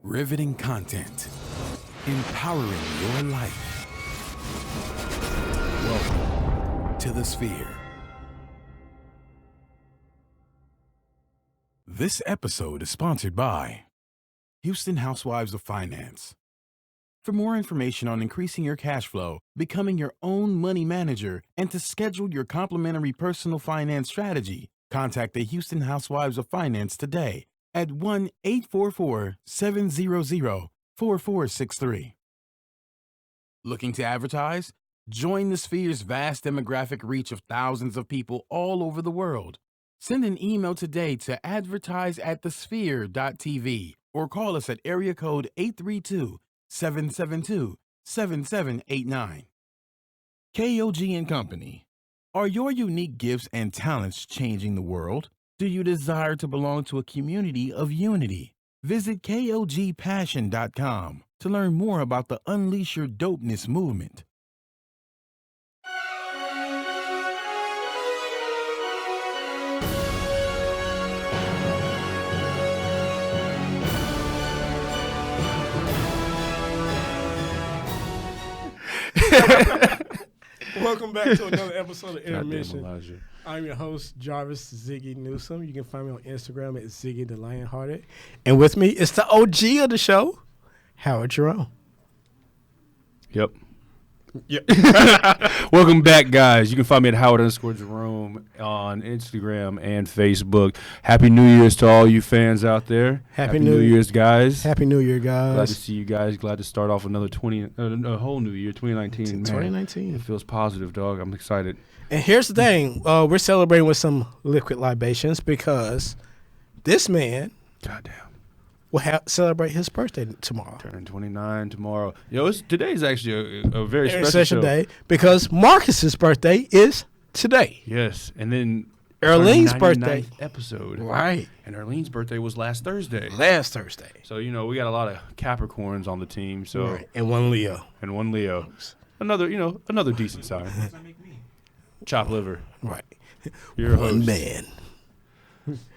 Riveting content. Empowering your life. Welcome to the Sphere. This episode is sponsored by Houston Housewives of Finance. For more information on increasing your cash flow, becoming your own money manager, and to schedule your complimentary personal finance strategy, contact the Houston Housewives of Finance today at 1-844-700-4463. Looking to advertise? Join the Sphere's vast demographic reach of thousands of people all over the world. Send an email today to advertise@thesphere.tv or call us at area code 832-772-7789. KOG and Company. Are your unique gifts and talents changing the world? Do you desire to belong to a community of unity? Visit KOGpassion.com to learn more about the Unleash Your Dopeness movement. Welcome back to another episode of Intermission. I'm your host, Jarvis Ziggy Newsom. You can find me on Instagram at Ziggy the Lionhearted. And with me is the OG of the show, Howard Jerome. Yep. Welcome back, guys. You can find me at Howard_Jerome on Instagram and Facebook. Happy New Year's to all you fans out there. Happy New Year's, guys. Happy New Year, guys. Glad to see you guys. Glad to start off another a whole new year, 2019. 2019. Man, it feels positive, dog. I'm excited. And here's the thing. We're celebrating with some liquid libations because this man will celebrate his birthday tomorrow. Turning 29 tomorrow. Today's actually a very special day because Marcus's birthday is today. Yes, and then Erlene's birthday episode. Right. And Erlene's birthday was last Thursday. So, we got a lot of Capricorns on the team. So right. And one Leo. Another decent sign. Chop liver. Right. You're one man.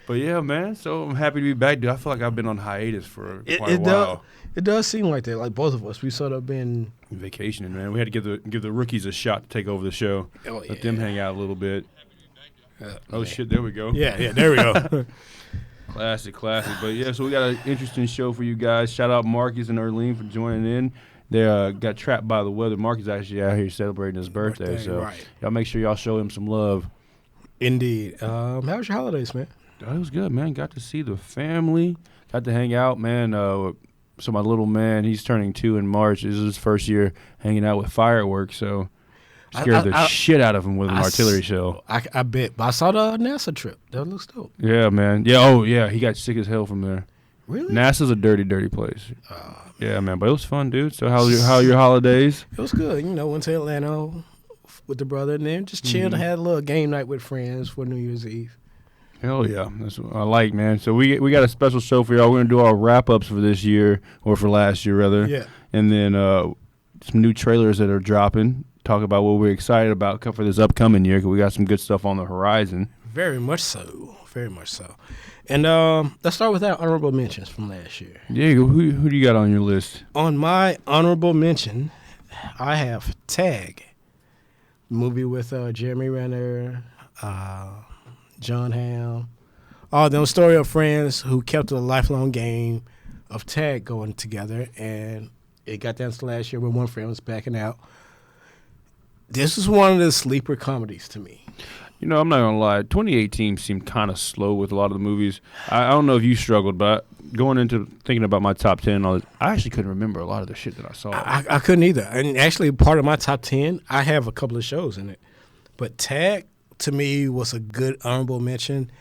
But yeah, man. So I'm happy to be back, dude. I feel like I've been on hiatus for quite a while. It does seem like that. Like both of us, we sort of been vacationing, man. We had to give the rookies a shot to take over the show. Oh, yeah. Let them hang out a little bit. Shit, there we go. Yeah, there we go. Classic. But yeah, so we got an interesting show for you guys. Shout out Marcus and Erlene for joining in. They got trapped by the weather. Marcus actually out here celebrating his birthday, so right. Y'all make sure y'all show him some love. Indeed. How was your holidays, man? It was good, man. Got to see the family. Got to hang out, man. So my little man, he's turning 2 in March. This is his first year hanging out with fireworks, so scared the shit out of him with an artillery shell. I bet. But I saw the NASA trip. That looks dope. Yeah, man. Yeah, he got sick as hell from there. Really? NASA's a dirty, dirty place. Yeah, man. But it was fun, dude. So how your holidays? It was good. Went to Atlanta with the brother and then just chilled and had a little game night with friends for New Year's Eve. Hell yeah. That's what I like, man. So we got a special show for y'all. We're going to do our wrap-ups for this year, or for last year, rather. Yeah. And then some new trailers that are dropping. Talk about what we're excited about for this upcoming year, because we got some good stuff on the horizon. Very much so. Very much so. And let's start with our honorable mentions from last year. Yeah, who do you got on your list? On my honorable mention, I have Tag, movie with Jeremy Renner, John Hamm, all them story of friends who kept a lifelong game of tag going together, and it got down to last year when one friend was backing out. This was one of the sleeper comedies to me. I'm not going to lie. 2018 seemed kind of slow with a lot of the movies. I don't know if you struggled, but going into thinking about my top 10, I actually couldn't remember a lot of the shit that I saw. I couldn't either. And actually, part of my top 10, I have a couple of shows in it. But Tag, to me, was a good honorable mention.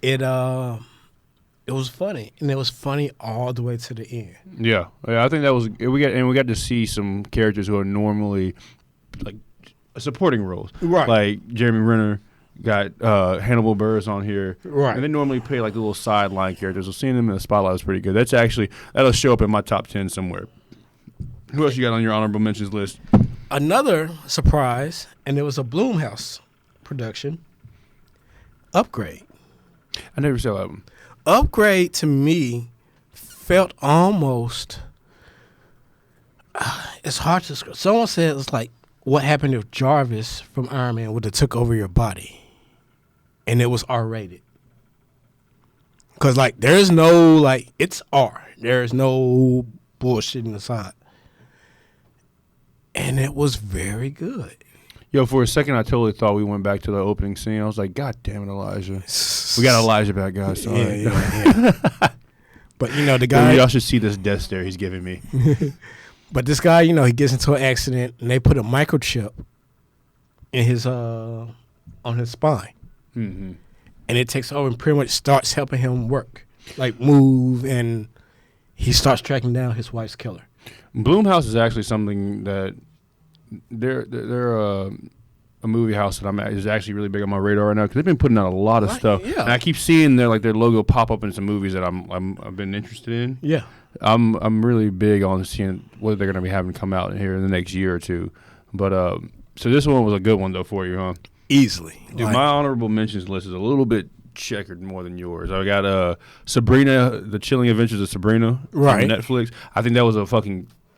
It was funny, and it was funny all the way to the end. Yeah, I think that was we got to see some characters who are normally like supporting roles, right? Like Jeremy Renner got Hannibal Buress on here, right? And they normally play like little sideline characters. So seeing them in the spotlight was pretty good. That'll show up in my top 10 somewhere. Who else you got on your honorable mentions list? Another surprise, and it was a Blumhouse production. Upgrade. I never saw that one. Upgrade to me felt almost. It's hard to describe. Someone said it's like what happened if Jarvis from Iron Man would have took over your body, and it was R-rated. Because like there's no like it's R. There's no bullshitting aside, and it was very good. Yo, for a second, I totally thought we went back to the opening scene. I was like, God damn it, Elijah. We got Elijah back, guys. Sorry. Yeah. But, you know, the guy... Y'all should see this death stare he's giving me. But this guy, you know, he gets into an accident, and they put a microchip in his on his spine. Mm-hmm. And it takes over and pretty much starts helping him work, like move, and he starts tracking down his wife's killer. Blumhouse is actually something that... They're a movie house that is actually really big on my radar right now because they've been putting out a lot of stuff. Yeah. And I keep seeing their logo pop up in some movies that I've been interested in. Yeah, I'm really big on seeing what they're going to be having come out here in the next year or two. But so this one was a good one though for you, huh? easily. Dude, my honorable mentions list is a little bit checkered more than yours. I got Sabrina, The Chilling Adventures of Sabrina from Netflix. I think that was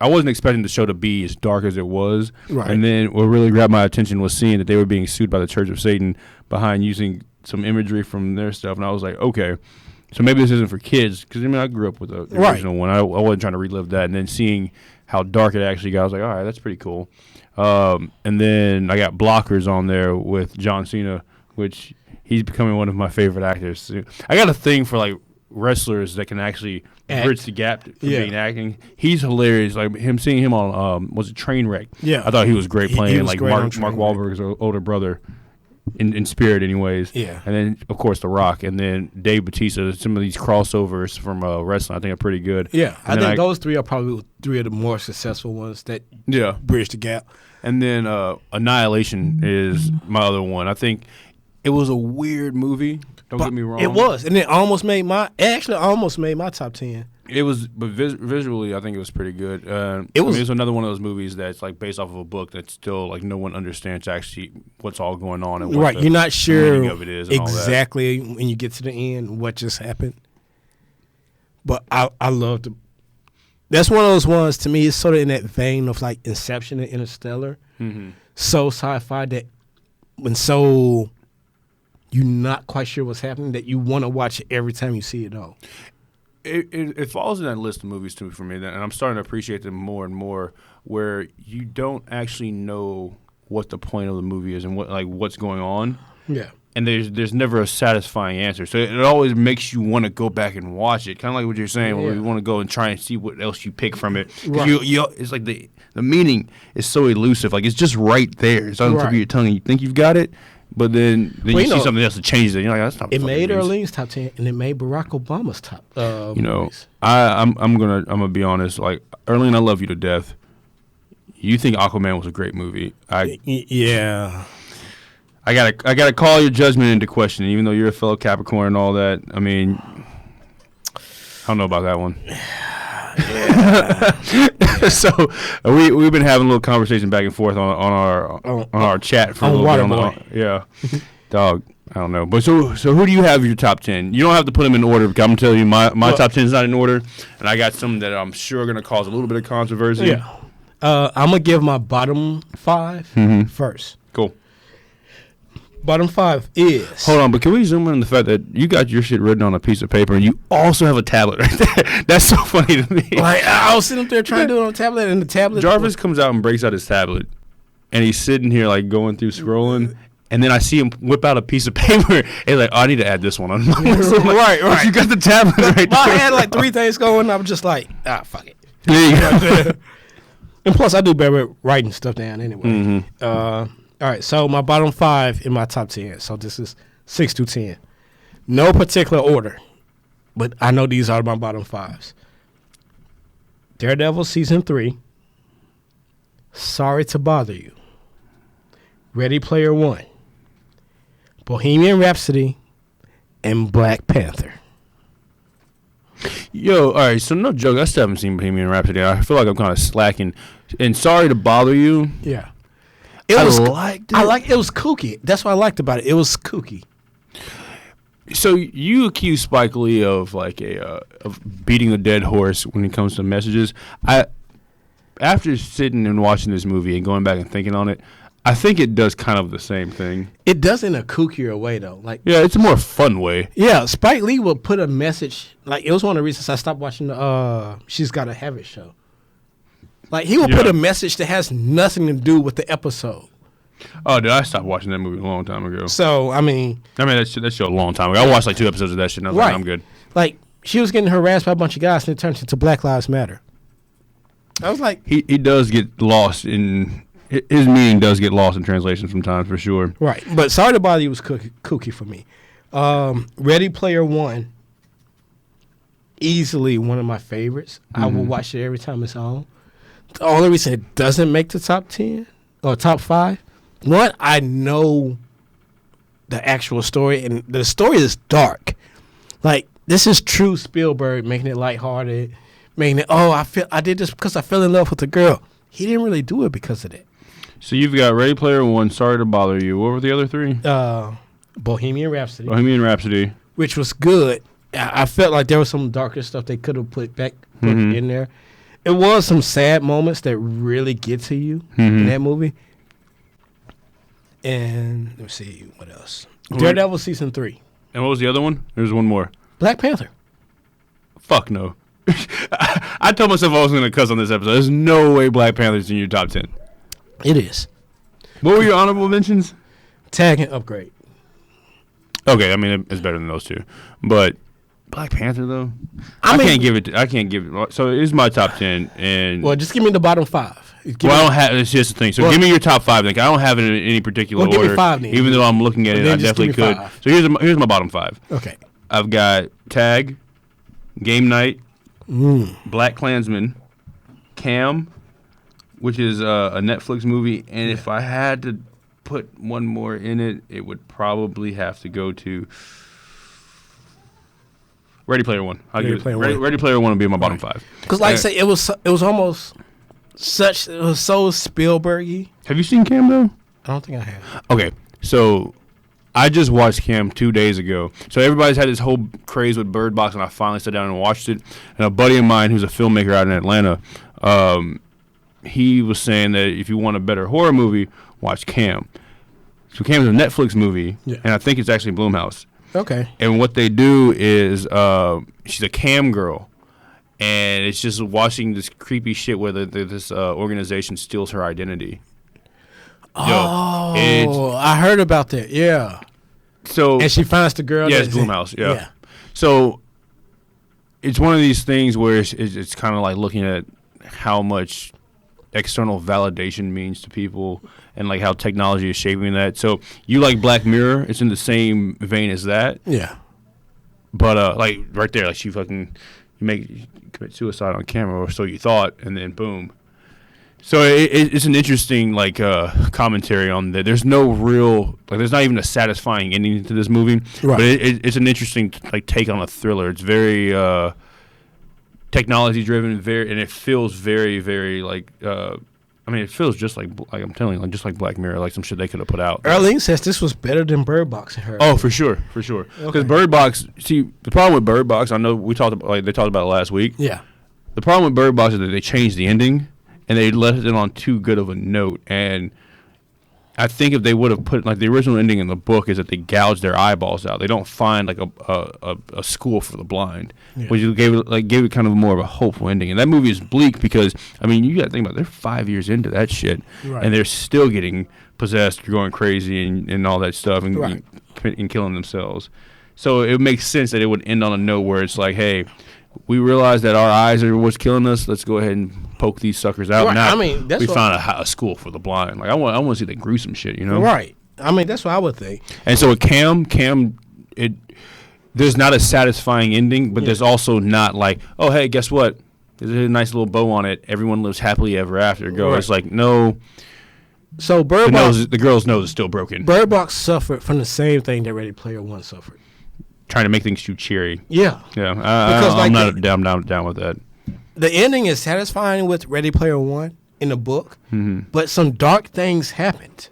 I wasn't expecting the show to be as dark as it was. Right. And then what really grabbed my attention was seeing that they were being sued by the Church of Satan behind using some imagery from their stuff. And I was like, okay, so maybe this isn't for kids. Because, I mean, I grew up with the original one. I wasn't trying to relive that. And then seeing how dark it actually got, I was like, all right, that's pretty cool. And then I got Blockers on there with John Cena, which he's becoming one of my favorite actors. I got a thing for, like, wrestlers that can actually bridge the gap from being acting. He's hilarious. Like seeing him on was it Trainwreck? Yeah, I thought he was great playing was like great Mark Wahlberg's older brother in spirit, anyways. Yeah, and then of course The Rock, and then Dave Bautista. Some of these crossovers from wrestling, I think, are pretty good. Yeah, I think those three are probably three of the more successful ones that bridge the gap. And then Annihilation is my other one. I think it was a weird movie. Don't get me wrong. It was, and it almost made my top 10. It was, but visually, I think it was pretty good. It was another one of those movies that's like based off of a book that still like no one understands actually what's all going on and what you're not sure meaning of it is and exactly all that. When you get to the end what just happened. But I loved it. That's one of those ones to me. It's sort of in that vein of like Inception and Interstellar. Mm-hmm. So sci-fi that when you're not quite sure what's happening, that you want to watch it every time you see it all. It falls in that list of movies too for me, and I'm starting to appreciate them more and more, where you don't actually know what the point of the movie is and what's going on. Yeah. And there's never a satisfying answer, so it always makes you want to go back and watch it. Kind of like what you're saying, where you want to go and try and see what else you pick from it. Right. It's like the meaning is so elusive, like it's just right there. It's on the tip of your tongue, and you think you've got it. But then you see something else that changes it. You're like, that's not. It made Earlene's top 10, and it made Barack Obama's top. Movies. I'm gonna be honest. Like Earlene, I love you to death. You think Aquaman was a great movie? Yeah. I gotta call your judgment into question, even though you're a fellow Capricorn and all that. I mean, I don't know about that one. Yeah. So we've been having a little conversation back and forth on our chat for a little bit. Yeah, dog. I don't know, but so who do you have your top 10? You don't have to put them in order because I'm gonna tell you my top 10 is not in order, and I got some that I'm sure are gonna cause a little bit of controversy. Yeah, I'm gonna give my bottom 5 first. Cool. Bottom 5 is... Hold on, but can we zoom in on the fact that you got your shit written on a piece of paper and you also have a tablet right there? That's so funny to me. Like, I was sitting up there trying to do it on a tablet, and the tablet... Jarvis comes out and breaks out his tablet, and he's sitting here, like, going through scrolling, and then I see him whip out a piece of paper, and he's like, oh, I need to add this one on my list. Right. You got the tablet right there. I had, like, 3 things going, I'm just like, fuck it. There you go. And plus, I do better with writing stuff down anyway. Mm-hmm. All right, so my bottom 5 in my top 10. So this is 6 to 10. No particular order, but I know these are my bottom 5s. Daredevil Season 3. Sorry to Bother You. Ready Player One. Bohemian Rhapsody. And Black Panther. Yo, all right, so no joke, I still haven't seen Bohemian Rhapsody. I feel like I'm kind of slacking. And Sorry to Bother You. Yeah. It was kooky. It was kooky. That's what I liked about it. It was kooky. So you accuse Spike Lee of like of beating a dead horse when it comes to messages. After sitting and watching this movie and going back and thinking on it, I think it does kind of the same thing. It does in a kookier way though. Like yeah, it's a more fun way. Yeah, Spike Lee will put a message. Like it was one of the reasons I stopped watching the She's Gotta Have It show. Like he will put a message that has nothing to do with the episode. Oh, dude, I stopped watching that movie a long time ago. So that show a long time ago. I watched like 2 episodes of that shit and I was like, I'm good. Like she was getting harassed by a bunch of guys and it turned into Black Lives Matter. I was like, he does get lost in his meaning does get lost in translation sometimes for sure. Right, but Sorry to Bother You was kooky for me. Ready Player One, easily one of my favorites. I will watch it every time it's on. The only reason it doesn't make the top 10 or top 5, one, I know the actual story, and the story is dark. Like this is true Spielberg making it lighthearted, making it I did this because I fell in love with a girl. He didn't really do it because of that. So you've got Ready Player One, Sorry to Bother You. What were the other 3? Bohemian Rhapsody. Bohemian Rhapsody, which was good. I felt like there was some darker stuff they could have put in there. It was some sad moments that really get to you in that movie. And let's see what else. Daredevil season 3. And what was the other one? There's one more. Black Panther. Fuck no. I told myself I was going to cuss on this episode. There's no way Black Panther's in your top 10. It is. What were your honorable mentions? Tag and Upgrade. Okay, I mean it's better than those 2, but Black Panther though, I can't give it. So it's my top 10, and well, just give me the bottom 5. I don't have. It's just the thing. So give me your top 5. Like I don't have it in any particular order. Give me 5 then. Even though I'm looking at it, I definitely could. 5. So here's my bottom 5. Okay. I've got Tag, Game Night, Black Klansman, Cam, which is a Netflix movie, and if I had to put one more in it, it would probably have to go to Ready Player One. Ready Player One would be my bottom 5. Because, like I say, it was almost so Spielberg-y. Have you seen Cam though? I don't think I have. Okay, so I just watched Cam 2 days ago. So everybody's had this whole craze with Bird Box, and I finally sat down and watched it. And a buddy of mine who's a filmmaker out in Atlanta, he was saying that if you want a better horror movie, watch Cam. So Cam is a Netflix movie, and I think it's actually Blumhouse. Okay. And what they do is she's a cam girl, and it's just watching this creepy shit where this organization steals her identity. I heard about that. Yeah. So and she finds the girl. Yeah, it's Blumhouse. Yeah. So it's one of these things where it's kind of like looking at how much external validation means to people and like how technology is shaping that. So you like Black Mirror, it's in the same vein as that. Yeah. But like right there, like you commit suicide on camera, or so you thought, and then boom. So it's an interesting like commentary on that. There's no real there's not even a satisfying ending to this movie. Right. But it's an interesting like take on a thriller. It's very technology driven, and it feels very, very like. It feels just like I'm telling you, like just like Black Mirror, like some shit they could have put out. Arlene says this was better than Bird Box. Oh, for sure. Because Bird Box, see, the problem with Bird Box, I know they talked about it last week. Yeah. The problem with Bird Box is that they changed the ending, and they left it on too good of a note. And I think if they would have put like the original ending in the book is that they gouge their eyeballs out. They don't find like a school for the blind, which gave it kind of more of a hopeful ending. And that movie is bleak because you got to think about it, they're 5 years into that shit, and they're still getting possessed, going crazy, and all that stuff, and killing themselves. So it makes sense that it would end on a note where it's like, hey, we realize that our eyes are what's killing us. Let's go ahead and poke these suckers out. Right. Now, that's we found a school for the blind. Like I want to see the gruesome shit, you know? Right. That's what I would think. And so with Cam, there's not a satisfying ending, but there's also not like, oh, hey, guess what? There's a nice little bow on it. Everyone lives happily ever after. Right. It's like, no. So the girl's nose is still broken. Bird Box suffered from the same thing that Ready Player One suffered. Trying to make things too cheery. Yeah. Yeah. I'm not down with that. The ending is satisfying with Ready Player One in the book, but some dark things happened,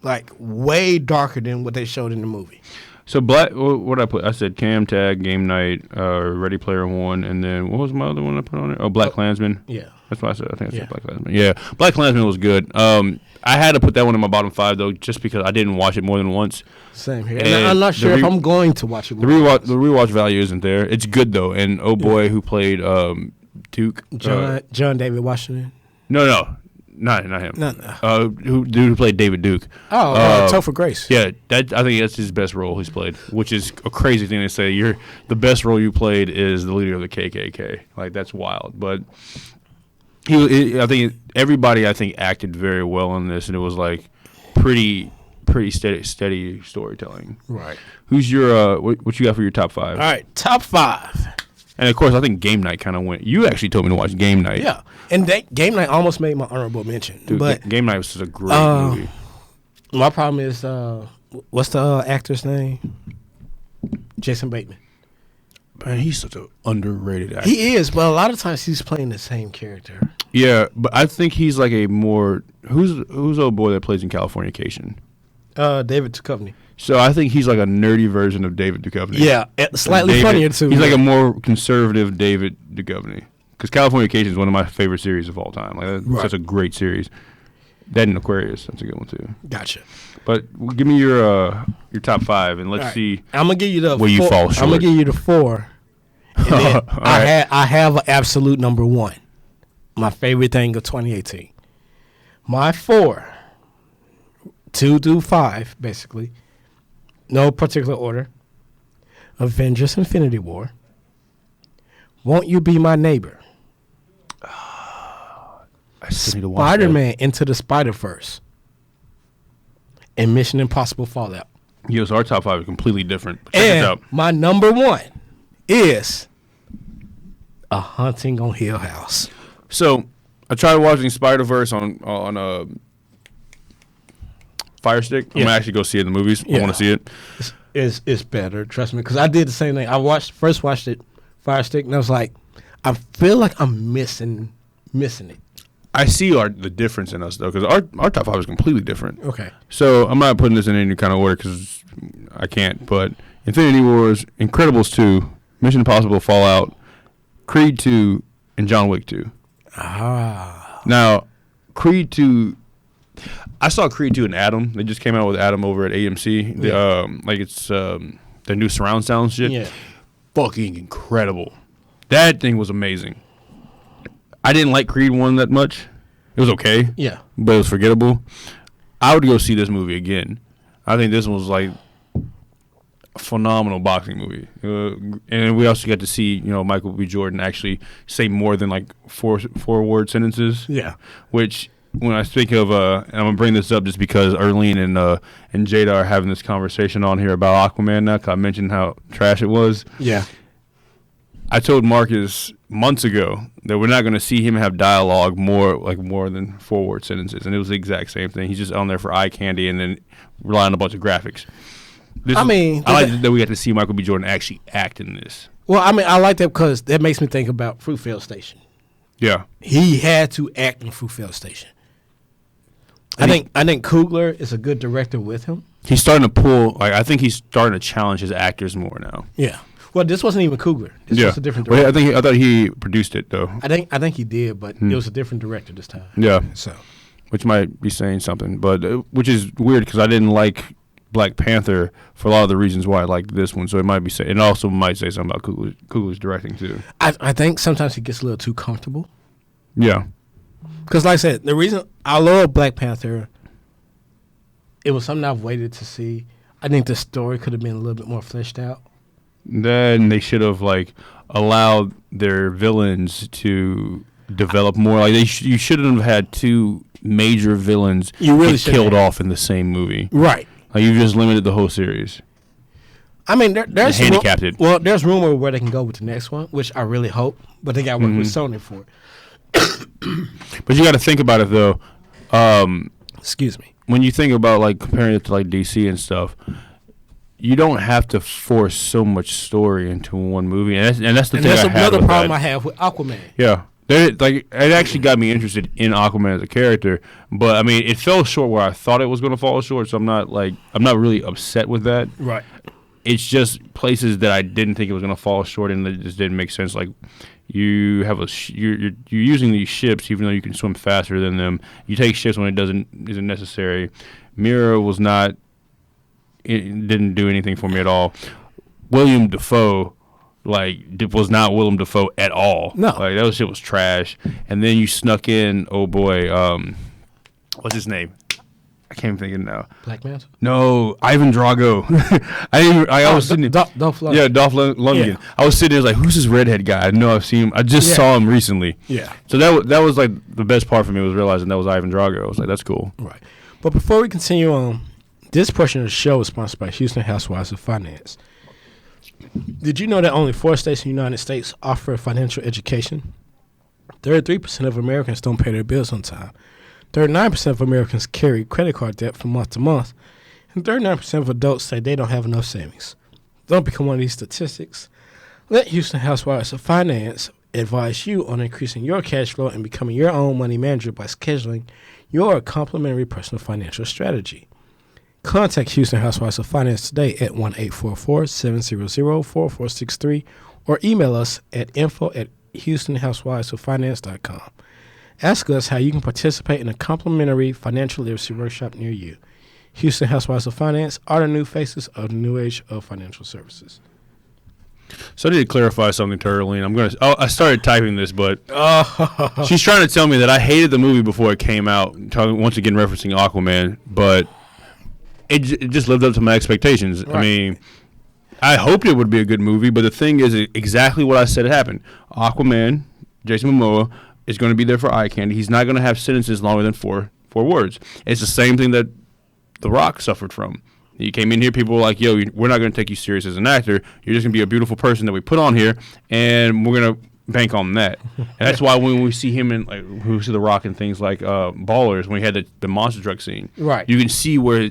like way darker than what they showed in the movie. So what I put? I said Cam, Tag, Game Night, Ready Player One, and then what was my other one I put on there? Oh, Black Klansman. Yeah. That's what I said. I think I said Black Klansman. Yeah, Black Klansman was good. I had to put that one in my bottom 5 though, just because I didn't watch it more than once. Same here. And I'm not sure if I'm going to watch it. The rewatch value isn't there. It's good though. And boy, who played Duke? John David Washington. No. Not him. No. Who played David Duke? Topher Grace. Yeah, I think that's his best role he's played, which is a crazy thing to say. The best role you played is the leader of the KKK. Like, that's wild. But I think everybody acted very well in this, and it was like pretty steady storytelling. Right. Who's your what you got for your top 5? All right, top 5. And of course, I think Game Night kind of went. You actually told me to watch Game Night. Yeah, and Game Night almost made my honorable mention. Dude, but Game Night was such a great movie. My problem is, what's the actor's name? Jason Bateman. Man, he's such an underrated actor. He is, but a lot of times he's playing the same character. Yeah, but I think he's like a more who's old boy that plays in Californication? David Duchovny. So I think he's like a nerdy version of David Duchovny. Yeah, slightly funnier too. He's like a more conservative David Duchovny. Because Californication is one of my favorite series of all time. Like that's such a great series. That and Aquarius, that's a good one too. Gotcha. But give me your top 5 and let's see. I'm gonna give you the where you fall short. I'm gonna give you the 4. And then I have an absolute number 1. My favorite thing of 2018. My 4, 2 through 5, basically. No particular order. Avengers: Infinity War. Won't You Be My Neighbor? I still need to watch Spider-Man Into the Spider-Verse. And Mission Impossible Fallout. Yes, our top 5 is completely different. But check this out. My number 1 is A Hunting on Hill House. So I tried watching Spider-Verse on Fire Stick. I'm gonna actually go see it in the movies. I want to see it. It's better, trust me, because I did the same thing. I first watched it Fire Stick, and I was like, I feel like I'm missing it. I see the difference in us though, because our top 5 is completely different. Okay. So I'm not putting this in any kind of order because I can't. But Infinity Wars, Incredibles 2, Mission Impossible, Fallout, Creed 2, and John Wick 2. Now, Creed 2. I saw Creed 2 and Adam. They just came out with Adam over at AMC. It's the new surround sound shit. Yeah. Fucking incredible. That thing was amazing. I didn't like Creed 1 that much. It was okay. Yeah. But it was forgettable. I would go see this movie again. I think this one was like a phenomenal boxing movie. And we also got to see, Michael B. Jordan actually say more than like four-word sentences. Yeah. Which, when I think of, and I'm going to bring this up just because Erlene and Jada are having this conversation on here about Aquaman now, because I mentioned how trash it was. Yeah. I told Marcus months ago that we're not going to see him have dialogue more than 4-word sentences, and it was the exact same thing. He's just on there for eye candy and then rely on a bunch of graphics. I like that we got to see Michael B. Jordan actually act in this. Well, I like that because that makes me think about Fruitvale Station. Yeah, he had to act in Fruitvale Station. I think Coogler is a good director with him. He's starting to pull. I think he's starting to challenge his actors more now. Yeah. Well, this wasn't even Coogler. This was a different director. Well, I thought he produced it though. I think he did, but it was a different director this time. Yeah. So, which might be saying something, but which is weird because I didn't like Black Panther for a lot of the reasons why I liked this one. So it might be it also might say something about Coogler's directing too. I think sometimes he gets a little too comfortable. Yeah. Because, like I said, the reason I love Black Panther, it was something I've waited to see. I think the story could have been a little bit more fleshed out. Then they should have allowed their villains to develop more. You shouldn't have had 2 major villains get killed off in the same movie. Right. You just limited the whole series. I mean, there's handicapped it. Well, there's rumor where they can go with the next one, which I really hope, but they got to work with Sony for it. But you got to think about it though. Excuse me. When you think about comparing it to DC and stuff, you don't have to force so much story into one movie, and that's the thing. That's another problem I have with Aquaman. Yeah, it actually got me interested in Aquaman as a character, but I mean, it fell short where I thought it was going to fall short. So I'm not really upset with that. Right. it's just places that I didn't think it was going to fall short in that just didn't make sense. Like you have you're using these ships even though you can swim faster than them. You take ships when it isn't necessary. Mira was not. It didn't do anything for me at all. William Dafoe. Was not Willem Dafoe at all. No. Like, that shit was trash. And then you snuck in, oh boy, what's his name? I can't even think of it now. Black Manta? No, Ivan Drago. I was sitting there. Dolph Lundgren. Yeah, Dolph Lundgren. Yeah. I was sitting there like, who's this redhead guy? I know I've seen him. I just saw him recently. Yeah. So that was like the best part for me was realizing that was Ivan Drago. I was like, that's cool. Right. But before we continue on, this portion of the show is sponsored by Houston Housewives of Finance. Did you know that only 4 states in the United States offer financial education? 33% of Americans don't pay their bills on time. 39% of Americans carry credit card debt from month to month. And 39% of adults say they don't have enough savings. Don't become one of these statistics. Let Houston Housewives of Finance advise you on increasing your cash flow and becoming your own money manager by scheduling your complimentary personal financial strategy. Contact Houston Housewives of Finance today at 1-844-700-4463 or email us at info@houstonhousewivesoffinance.com. Ask us how you can participate in a complimentary financial literacy workshop near you. Houston Housewives of Finance are the new faces of the new age of financial services. So I need to clarify something to Earlene. I started typing this, but she's trying to tell me that I hated the movie before it came out, once again referencing Aquaman, but it just lived up to my expectations. Right. I mean, I hoped it would be a good movie, but the thing is exactly what I said happened. Aquaman, Jason Momoa, is going to be there for eye candy. He's not going to have sentences longer than four words. It's the same thing that The Rock suffered from. You came in here, people were like, yo, we're not going to take you serious as an actor. You're just going to be a beautiful person that we put on here, and we're going to bank on that. And that's why when we see him in, like, we see The Rock in things like Ballers, when he had the monster truck scene, right, you can see where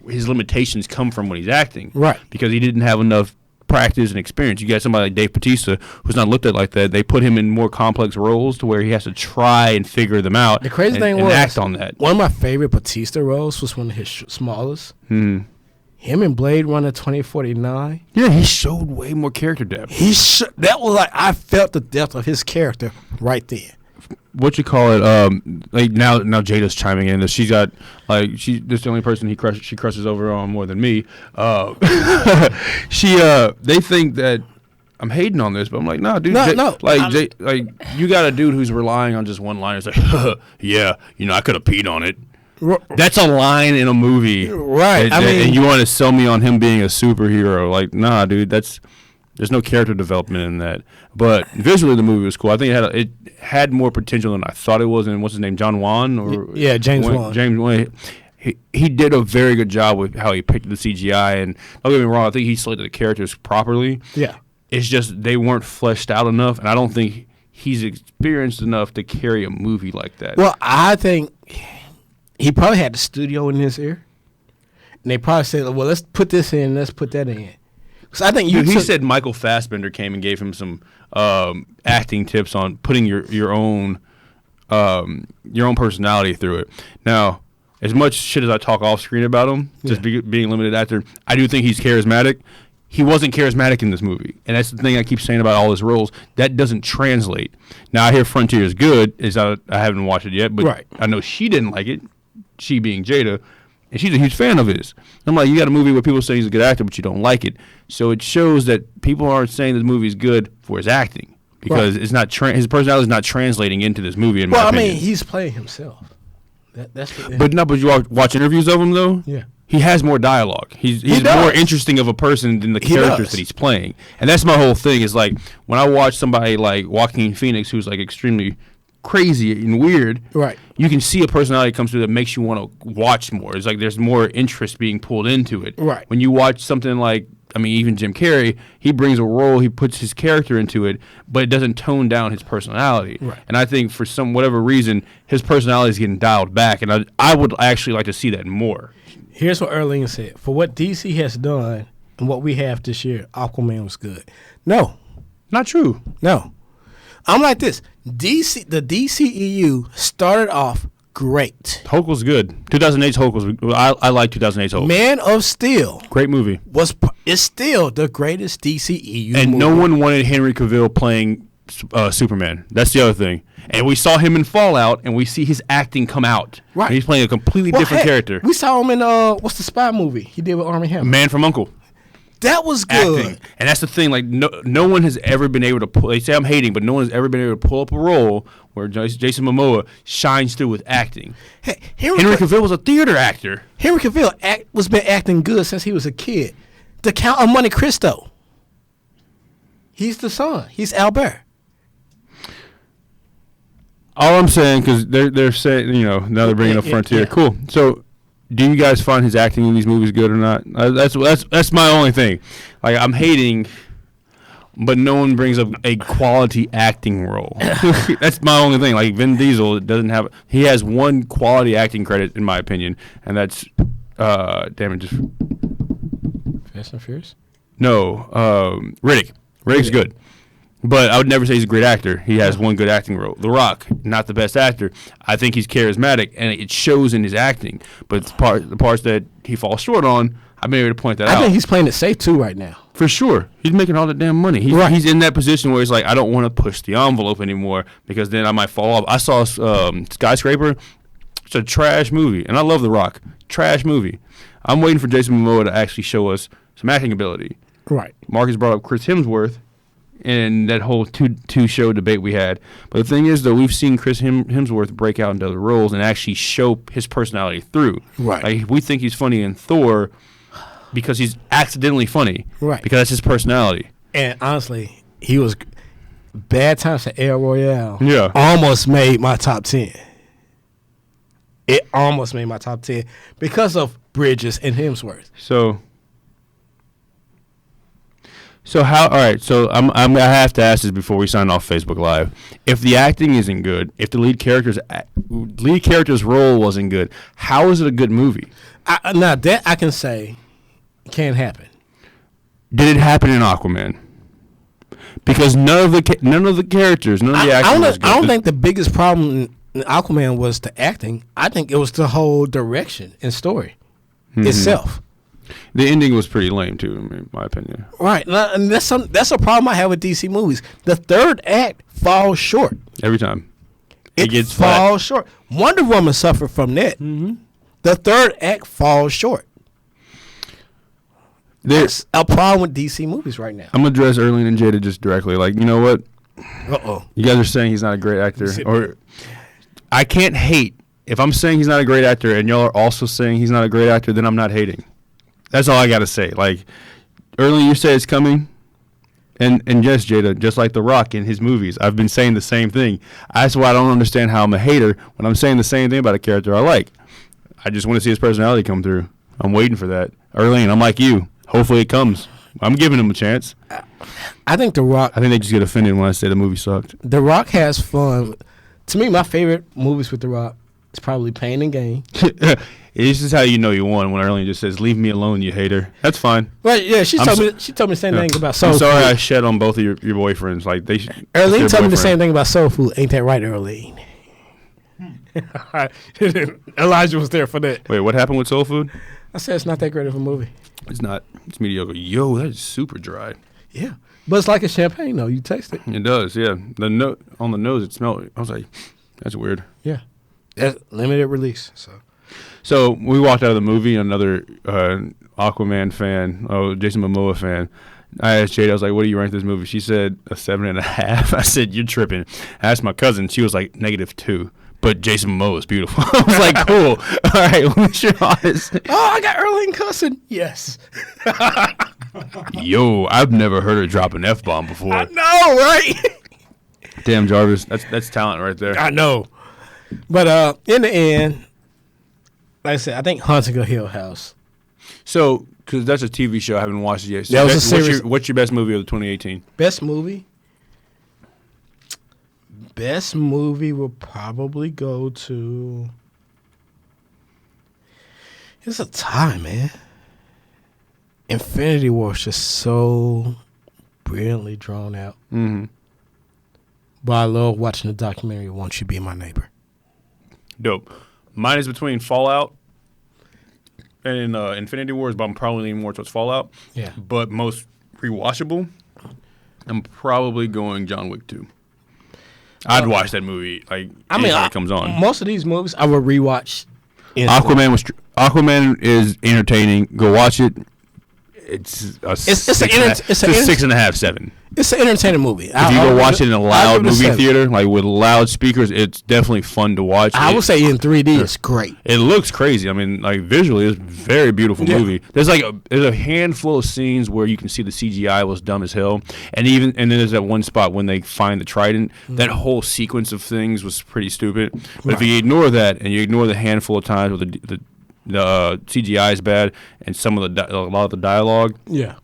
his limitations come from when he's acting. Right. Because he didn't have enough practice and experience. You got somebody like Dave Bautista who's not looked at like that. They put him in more complex roles to where he has to try and figure them out. The crazy thing was, act on that. One of my favorite Bautista roles was one of his smallest. Mm-hmm. Him in Blade Runner 2049. Yeah, he showed way more character depth. That was like, I felt the depth of his character right there. What you call it? Like now Jada's chiming in. That she's got this is the only person she crushes over on more than me. They think that I'm hating on this, but I'm like, nah, dude. No. You got a dude who's relying on just one line. It's like, yeah, I could have peed on it. That's a line in a movie, right? And you want to sell me on him being a superhero? Like, nah, dude. There's no character development in that. But visually, the movie was cool. I think it had more potential than I thought it was. And what's his name, John Wan? James Wan. James Wan. He did a very good job with how he picked the CGI. And don't get me wrong, I think he selected the characters properly. Yeah. It's just they weren't fleshed out enough, and I don't think he's experienced enough to carry a movie like that. Well, I think he probably had the studio in his ear, and they probably said, "Well, let's put this in, let's put that in." So I think he said Michael Fassbender came and gave him some acting tips on putting your own personality through it. Now, as much shit as I talk off screen about him, just being a limited actor, I do think he's charismatic. He wasn't charismatic in this movie, and that's the thing I keep saying about all his roles. That doesn't translate. Now, I hear Frontier is good. I haven't watched it yet, but I know she didn't like it, she being Jada, and she's a huge fan of his. I'm like, you got a movie where people say he's a good actor, but you don't like it. So it shows that people aren't saying this movie is good for his acting because it's not his personality is not translating into this movie. In my opinion. I mean, he's playing himself. But you watch interviews of him though. Yeah. He has more dialogue. He's more interesting of a person than the characters that he's playing. And that's my whole thing is like when I watch somebody like Joaquin Phoenix who's like extremely crazy and weird, right? You can see a personality comes through that makes you want to watch more. It's like there's more interest being pulled into it. Right. When you watch something like, even Jim Carrey, he brings a role, he puts his character into it, but it doesn't tone down his personality. Right. And I think for whatever reason, his personality is getting dialed back, and I would actually like to see that more. Here's what Erling said. For what DC has done and what we have this year, Aquaman was good. No. Not true. No. I'm like this. The DCEU started off great. Hulk was good. 2008's Hulk was. I like 2008's Hulk. Man of Steel Great movie. is still the greatest DCEU And movie. no one wanted Henry Cavill playing Superman. That's the other thing. And we saw him in Fallout, and we see his acting come out. Right. And he's playing a completely different character. We saw him in what's the spy movie he did with Armie Hammer? Man from U.N.C.L.E. That was good. Acting. And that's the thing. Like no one has ever been able to pull. They say I'm hating, but no one has ever been able to pull up a role where Jason Momoa shines through with acting. Hey, Henry Cavill was a theater actor. Henry Cavill was been acting good since he was a kid. The Count of Monte Cristo. He's the son. He's Albert. All I'm saying, because they're saying, now they're bringing up Frontier. Yeah. Cool. So, do you guys find his acting in these movies good or not? That's my only thing. Like, I'm hating, but no one brings up a quality acting role. That's my only thing. Like, Vin Diesel he has one quality acting credit, in my opinion, and that's, damn it, just... Fast and Furious? No, Riddick. Riddick's good. But I would never say he's a great actor. He has one good acting role. The Rock, not the best actor. I think he's charismatic, and it shows in his acting. But the parts that he falls short on, I've been able to point that out. I think he's playing it safe, too, right now. For sure. He's making all the damn money. He's in that position where he's like, I don't want to push the envelope anymore because then I might fall off. I saw Skyscraper. It's a trash movie, and I love The Rock. Trash movie. I'm waiting for Jason Momoa to actually show us some acting ability. Right. Marcus brought up Chris Hemsworth in that whole two show debate we had. But the thing is, though, we've seen Chris Hemsworth break out into other roles and actually show his personality through. Right. Like, we think he's funny in Thor because he's accidentally funny. Right. Because that's his personality. And honestly, he was Bad Times at El Royale. Yeah. Almost made my top 10. It almost made my top 10 because of Bridges and Hemsworth. So how? All right. So I have to ask this before we sign off Facebook Live. If the acting isn't good, if the lead character's role wasn't good, how is it a good movie? Now that I can say can't happen. Did it happen in Aquaman? Because none of the characters, none of the acting was good. I don't think the biggest problem in Aquaman was the acting. I think it was the whole direction and story itself. The ending was pretty lame too, in my opinion. Right, and that's a problem I have with DC movies. The third act falls short Every time. It gets falls short. Wonder Woman suffered from that. Mm-hmm. The third act falls short. There's a problem with DC movies right now. I'm gonna address Erling and Jada just directly. Like, you know what? You guys are saying he's not a great actor, or I can't hate. If I'm saying he's not a great actor, and y'all are also saying he's not a great actor, then I'm not hating. That's all I gotta say. Like, Erling, you say it's coming, and yes, Jada, just like The Rock in his movies, I've been saying the same thing. That's why I don't understand how I'm a hater when I'm saying the same thing about a character I like. I just want to see his personality come through. I'm waiting for that. Erling, I'm like you. Hopefully it comes. I'm giving him a chance. I think The Rock. I think they just get offended when I say the movie sucked. The Rock has fun. To me, my favorite movies with The Rock is probably Pain and Gain. This is how you know you won when Erling just says, "Leave me alone, you hater." That's fine. Right? Yeah, she told me the same thing about Soul Food. I'm sorry I shed on both of your boyfriends. Like they. Erling told me the same thing about Soul Food. Ain't that right, Erling? Elijah was there for that. Wait, what happened with Soul Food? I said it's not that great of a movie. It's not. It's mediocre. Yo, that is super dry. Yeah, but it's like a champagne though. You taste it. It does. Yeah. The note on the nose, it smelled. I was like, that's weird. Yeah, that's limited release. So we walked out of the movie. Another Aquaman fan, Jason Momoa fan. I asked Jada, I was like, what do you rank this movie? She said a 7.5. I said, you're tripping. I asked my cousin. She was like -2. But Jason Momoa is beautiful. I was like, cool. All right, what's your honest? Oh, I got Erling cussing. Yes. Yo, I've never heard her drop an F-bomb before. I know, right? Damn, Jarvis. That's talent right there. I know. But in the end, like I said, I think Haunting of Hill House. So, because that's a TV show, I haven't watched it yet. So that was a series. What's your best movie of 2018? Best movie? Best movie will probably go to... It's a tie, man. Infinity War is just so brilliantly drawn out. Mm-hmm. But I love watching the documentary, Won't You Be My Neighbor? Dope. Mine is between Fallout and Infinity Wars, but I'm probably leaning more towards Fallout. Yeah. But most rewatchable, I'm probably going John Wick 2. I'd watch that movie anytime it comes on. Most of these movies I will rewatch. Aquaman is entertaining. Go watch it. It's a 6.5, 7. It's an entertaining movie. If you go watch it in a loud movie theater, like with loud speakers, it's definitely fun to watch. I would say in 3D, it's great. It looks crazy. I mean, like visually, it's a very beautiful movie. There's a handful of scenes where you can see the CGI was dumb as hell, and then there's that one spot when they find the trident. That whole sequence of things was pretty stupid. But if you ignore that and you ignore the handful of times where the CGI is bad and a lot of the dialogue. Yeah,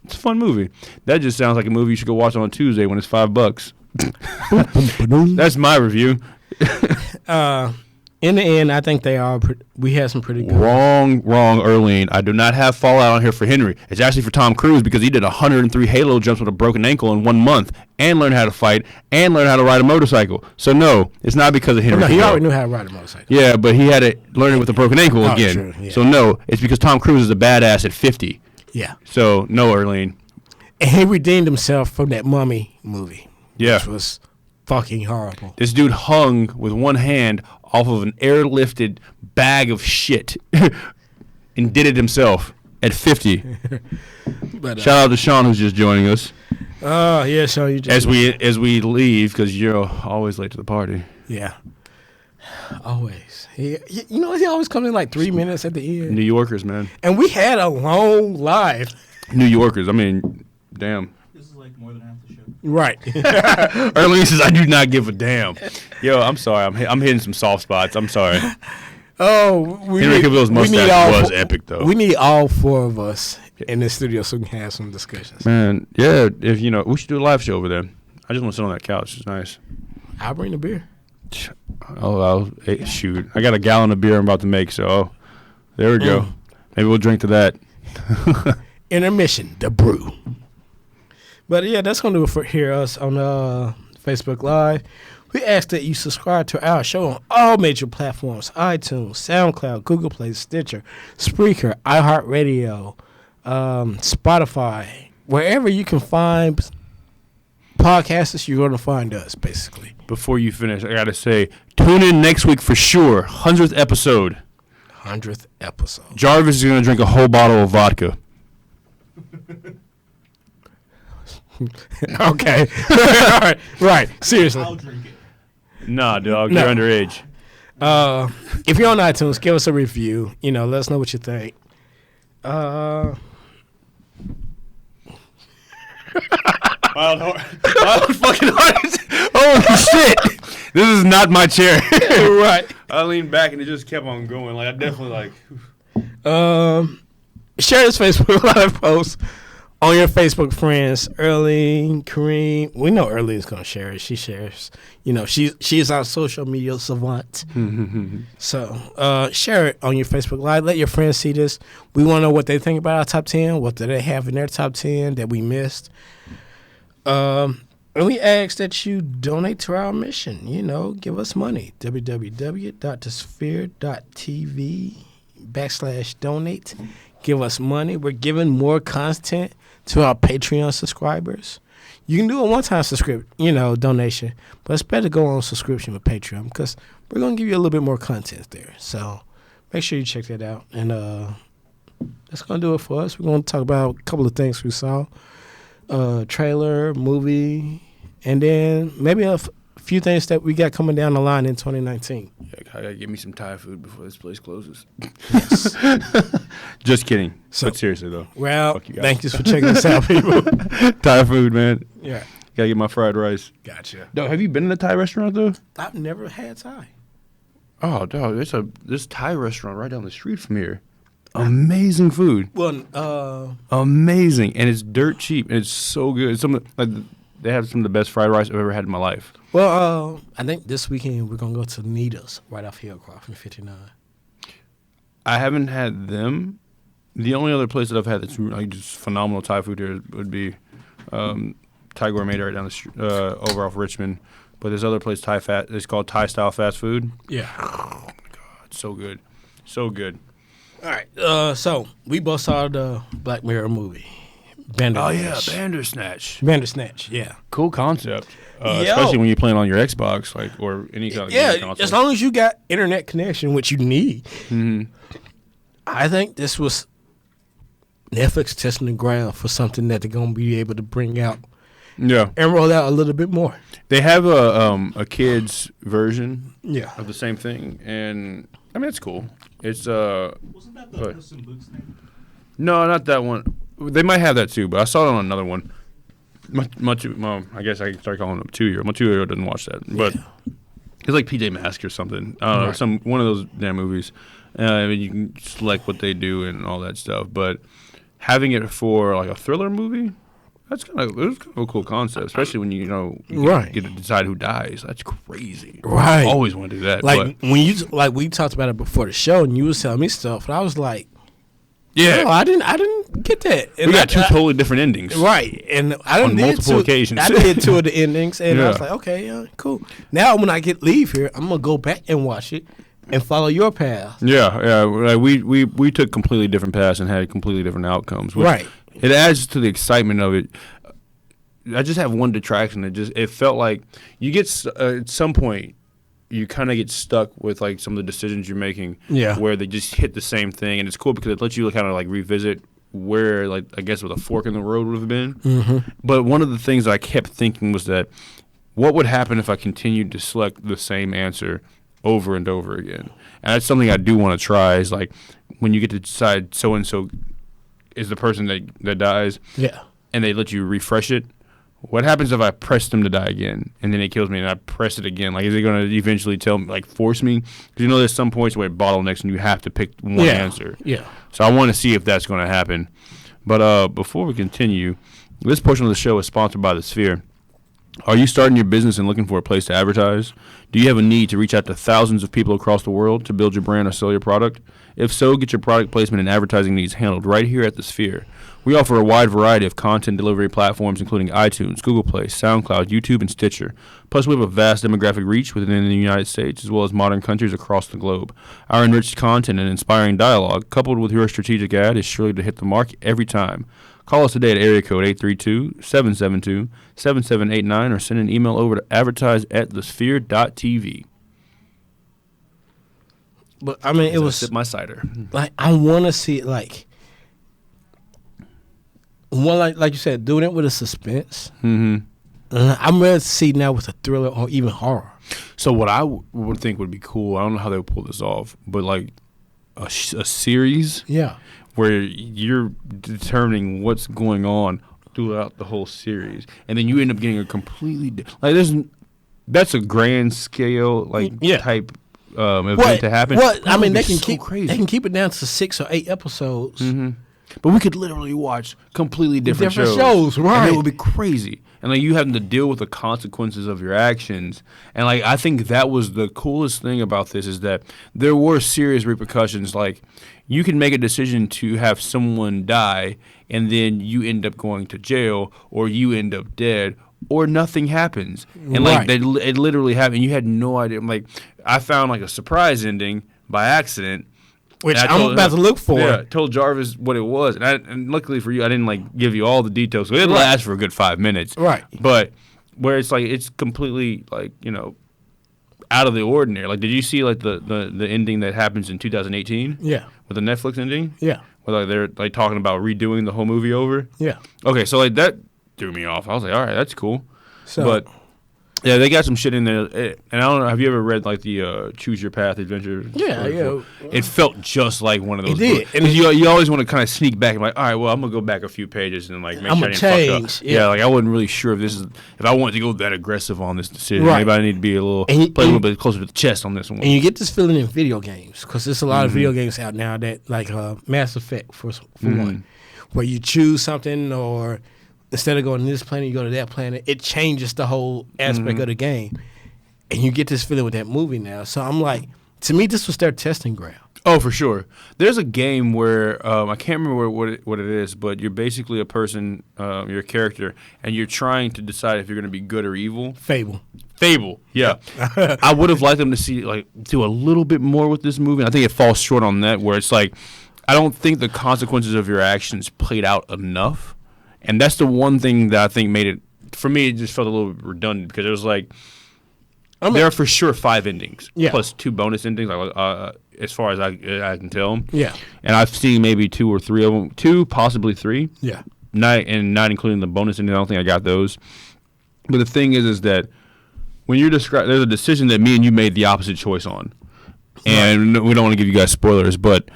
it's a fun movie. That just sounds like a movie you should go watch on a Tuesday when it's $5. That's my review. In the end, I think we had some pretty good. Wrong, Erlene. I do not have Fallout on here for Henry. It's actually for Tom Cruise because he did 103 Halo jumps with a broken ankle in 1 month and learned how to fight and learned how to ride a motorcycle. So, no, it's not because of Henry. No, he already knew how to ride a motorcycle. Yeah, but he had to learn it with a broken ankle again. True, yeah. So, no, it's because Tom Cruise is a badass at 50. Yeah. So, no, Erlene. And he redeemed himself from that Mummy movie. Yeah. Which was fucking horrible. This dude hung with one hand off of an airlifted bag of shit and did it himself at 50. But, shout out to Sean who's just joining us. Oh, yeah, Sean. You just as we leave because you're always late to the party. Yeah. Always. He always comes in like 3 minutes at the end. New Yorkers, man. And we had a long live. New Yorkers. I mean, damn. This is like more than half the show. Right. Erlene says, I do not give a damn. Yo, I'm sorry. I'm hitting some soft spots. I'm sorry. Oh, Henry Cavill's mustache was epic, though. We need all 4 of us in the studio so we can have some discussions. Man, yeah, we should do a live show over there. I just want to sit on that couch. It's nice. I'll bring the beer. Shoot. I got a gallon of beer I'm about to make, so there we go. Maybe we'll drink to that. Intermission, the brew. But yeah, that's going to do it for us on Facebook Live. We ask that you subscribe to our show on all major platforms: iTunes, SoundCloud, Google Play, Stitcher, Spreaker, iHeartRadio, Spotify. Wherever you can find podcasts, you're going to find us, basically. Before you finish, I got to say, tune in next week for sure. 100th episode. 100th episode. Jarvis is going to drink a whole bottle of vodka. Okay. Right. Seriously. I'll drink it. Nah, dog. You're underage. If you're on iTunes, give us a review. Let us know what you think. Wild fucking artist. Holy shit. This is not my chair. Right. I leaned back and it just kept on going. Like, I definitely share this Facebook Live post on your Facebook friends. Erlene, Kareem. We know Erlene's going to share it. She shares. She's our social media savant. So share it on your Facebook Live. Let your friends see this. We want to know what they think about our top 10. What do they have in their top 10 that we missed? And we ask that you donate to our mission. Give us money. www.thesphere.tv/donate. Give us money. We're giving more content to our Patreon subscribers. You can do a one-time donation, but it's better to go on subscription with Patreon because we're going to give you a little bit more content there. So make sure you check that out. And that's going to do it for us. We're going to talk about a couple of things we saw. Trailer, movie, and then maybe a few things that we got coming down the line in 2019. Yeah, I gotta get me some Thai food before this place closes. Yes. Just kidding. But seriously, though. Well, thank you for checking us out, people. Thai food, man. Yeah. Gotta get my fried rice. Gotcha. Dog, have you been in a Thai restaurant, though? I've never had Thai. Oh, dog, there's this Thai restaurant right down the street from here. Amazing food. Well, amazing, and it's dirt cheap, and it's so good. They have some of the best fried rice I've ever had in my life. Well, I think this weekend we're gonna go to Nita's right off Hillcroft in 59. I haven't had them. The only other place that I've had that's just phenomenal Thai food here would be Thai Gourmet right down the street, over off Richmond. But this other place, it's called Thai Style Fast Food. Yeah. Oh my God, so good. So good. All right. So we both saw the Black Mirror movie. Bandersnatch. Bandersnatch. Bandersnatch. Yeah. Cool concept. Especially when you're playing on your Xbox, like, or any kind of game console. As long as you got internet connection, which you need. Mm-hmm. I think this was Netflix testing the ground for something that they're gonna be able to bring out. Yeah. And roll out a little bit more. They have a kids version Yeah. of the same thing, and I mean it's cool. It's Wasn't that the Puss in Boots thing? No, not that one. They might have that too, but I saw it on another one. I guess I can start calling him 2-year. My 2-year-old doesn't watch that, but it's like PJ Masks or something. Right. One of those damn movies. You can select what they do and all that stuff, but having it for like a thriller movie, it was kind of a cool concept, especially when you get to decide who dies. That's crazy. Right. I always want to do that. Like when we talked about it before the show, and you was telling me stuff, and I was like, yeah, no, I didn't get that. And we got two totally different endings, right? And I didn't on multiple occasions. I did 2 of the endings, and I was like, okay, yeah, cool. Now when I leave here, I'm gonna go back and watch it and follow your path. Yeah. Like we took completely different paths and had completely different outcomes. Right. It adds to the excitement of it. I just have one detraction. It felt like you get at some point you kind of get stuck with like some of the decisions you're making. Yeah. Where they just hit the same thing, and it's cool because it lets you kind of like revisit where, like, I guess, with a fork in the road would have been. Mm-hmm. But one of the things I kept thinking was that what would happen if I continued to select the same answer over and over again? And that's something I do want to try, is like when you get to decide so and so is the person that dies, and they let you refresh it. What happens if I press them to die again, and then it kills me, and I press it again? Like, is it going to eventually force me? Because there's some points where it bottlenecks, and you have to pick one answer. Yeah. So I want to see if that's going to happen. But before we continue, this portion of the show is sponsored by The Sphere. Are you starting your business and looking for a place to advertise? Do you have a need to reach out to thousands of people across the world to build your brand or sell your product? If so, get your product placement and advertising needs handled right here at The Sphere. We offer a wide variety of content delivery platforms, including iTunes, Google Play, SoundCloud, YouTube, and Stitcher. Plus, we have a vast demographic reach within the United States, as well as modern countries across the globe. Our enriched content and inspiring dialogue, coupled with your strategic ad, is sure to hit the mark every time. Call us today at area code 832-772-7789 or send an email over to advertise@thesphere.tv. But I mean, it was sip my cider. like, I want to see it like one, like you said, doing it with a suspense. Mm-hmm. I'm ready to see now with a thriller or even horror. So what I would think would be cool, I don't know how they would pull this off, but like a series where you're determining what's going on throughout the whole series, and then you end up getting a completely that's a grand scale type event to happen. I mean, they can keep crazy. They can keep it down to 6 or 8 episodes. Mm-hmm. But we could literally watch completely different shows, right? And it would be crazy. And like you having to deal with the consequences of your actions. And like I think that was the coolest thing about this, is that there were serious repercussions. Like you can make a decision to have someone die, and then you end up going to jail, or you end up dead, or nothing happens. And like it literally happened. You had no idea. Like I found like a surprise ending by accident, which I'm about to look for. Yeah, told Jarvis what it was, and luckily for you, I didn't like give you all the details. So it lasts for a good 5 minutes, right? But where it's like it's completely like out of the ordinary. Like, did you see like the ending that happens in 2018? Yeah, with the Netflix ending. Yeah, where like they're like talking about redoing the whole movie over. Yeah. Okay, so like that threw me off. I was like, all right, that's cool. So, but yeah, they got some shit in there. And I don't know, have you ever read like the Choose Your Path adventure? Yeah, yeah. It felt just like one of those. It did. Books. And you always want to kind of sneak back and like, all right, well, I'm gonna go back a few pages and like make sure I didn't fuck up. Yeah, like I wasn't really sure if I wanted to go that aggressive on this decision. Right. Maybe I need to be play a little bit closer to the chest on this one. And you get this feeling in video games, because there's a lot of video games out now that like Mass Effect for one, where you choose something, or instead of going to this planet, you go to that planet. It changes the whole aspect of the game. And you get this feeling with that movie now. So I'm like, to me, this was their testing ground. Oh, for sure. There's a game where I can't remember what it is, but you're basically a person, you're a character, and you're trying to decide if you're going to be good or evil. Fable. Yeah. I would have liked them to see do a little bit more with this movie. And I think it falls short on that, where it's like I don't think the consequences of your actions played out enough, and that's the one thing that I think made it for me. It just felt a little redundant because it was like. There are for sure 5 endings, plus 2 bonus endings, as far as I can tell. Yeah. And I've seen maybe 2 or 3 of them, 2, possibly 3. Yeah. Not including the bonus endings. I don't think I got those. But the thing is that when you're describing, there's a decision that me and you made the opposite choice on. And we don't want to give you guys spoilers, but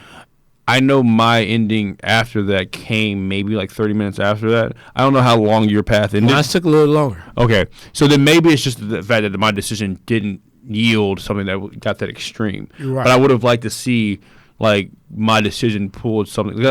I know my ending after that came maybe like 30 minutes after that. I don't know how long your path ended. Mine took a little longer. Okay. So then maybe it's just the fact that my decision didn't yield something that got that extreme. Right. But I would have liked to see like my decision pulled something.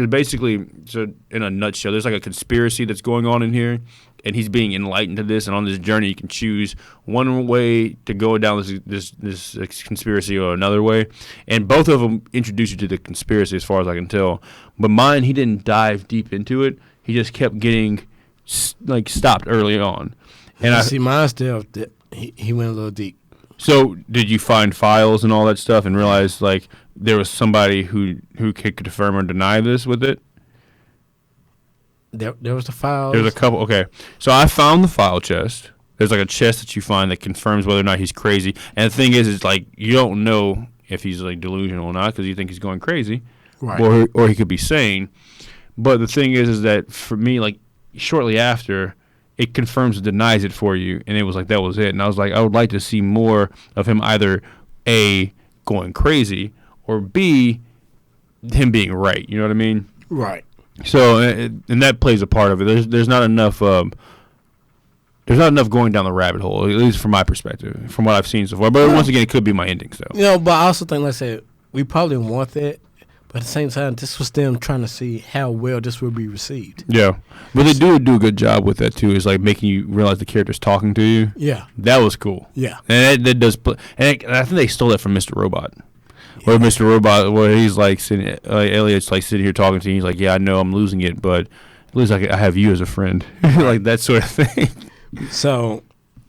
Basically, so in a nutshell, there's like a conspiracy that's going on in here, and he's being enlightened to this. And on this journey, you can choose one way to go down this conspiracy or another way. And both of them introduce you to the conspiracy, as far as I can tell. But mine, he didn't dive deep into it. He just kept getting stopped early on. And I see, mine still he went a little deep. So did you find files and all that stuff and realize like there was somebody who could confirm or deny this with it? There was the files. There was a couple. Okay. So I found the file chest. There's like a chest that you find that confirms whether or not he's crazy. And the thing is like you don't know if he's like delusional or not because you think he's going crazy. Right. Or he could be sane. But the thing is that for me, like shortly after, it confirms and denies it for you. And it was like, that was it. And I was like, I would like to see more of him either A, going crazy, or B, him being right. You know what I mean? Right. So, and that plays a part of it. There's not enough. There's not enough going down the rabbit hole, at least from my perspective, from what I've seen so far. But once again, it could be my ending. So, but I also think, like I said, we probably want that. But at the same time, this was them trying to see how well this will be received. Yeah. But they do a good job with that, too. It's like making you realize the character's talking to you. Yeah. That was cool. Yeah. And that does and I think they stole that from Mr. Robot. Where Mr. Robot, where he's like sitting, Elliot's like sitting here talking to you. He's like, yeah, I know I'm losing it, but at least I have you as a friend. Like that sort of thing. So,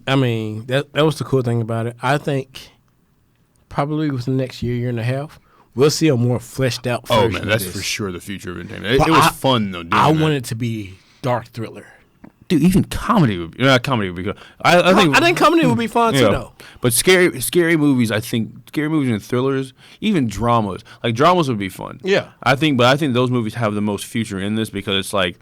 I mean, that was the cool thing about it. I think probably within the next year and a half, we'll see a more fleshed out version. Oh, man, that's for sure the future of entertainment. It was fun, though, I want it to be dark thriller. Dude, even comedy would be... Not comedy would be good. I think comedy would be fun, too, though. But scary movies, I think... Scary movies and thrillers, even dramas. Like, dramas would be fun. Yeah. I think those movies have the most future in this because it's like...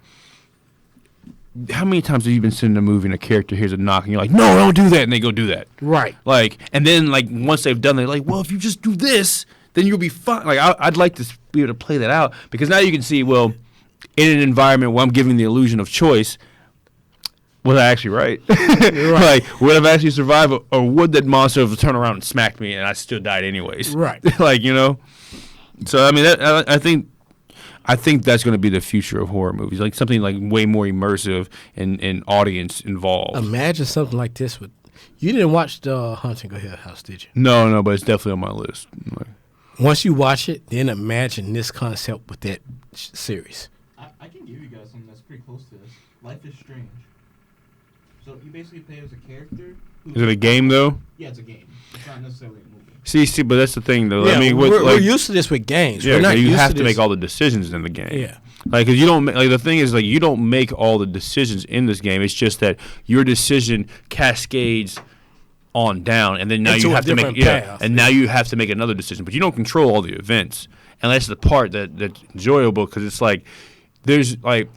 How many times have you been sitting in a movie and a character hears a knock and you're like, no, don't do that, and they go do that. Right. Like, and then, like, once they've done, they're like, well, if you just do this... then you'll be fine. Like I'd like to be able to play that out because now you can see, well, in an environment where I'm giving the illusion of choice, was I actually right? Like, would I actually survive, or would that monster have turned around and smacked me and I still died anyways? Right. Like, you know. So I mean, I think that's going to be the future of horror movies, like something like way more immersive and audience involved. Imagine something like this with. You didn't watch the Haunting of Hill House, did you? No, but it's definitely on my list. Like, once you watch it, then imagine this concept with that series. I can give you guys something that's pretty close to this. Life is Strange. So you basically play as a character. Is it a game, though? Yeah, it's a game. It's not necessarily a movie. See, but that's the thing, though. Yeah, I mean, we're used to this with games. Yeah, we're not you used have to to make all the decisions in the game. Yeah. Like, cause you don't like the thing is like you don't make all the decisions in this game. It's just that your decision cascades on down, and then now you have to make and now you have to make another decision. But you don't control all the events, and that's the part that's enjoyable because it's like there's like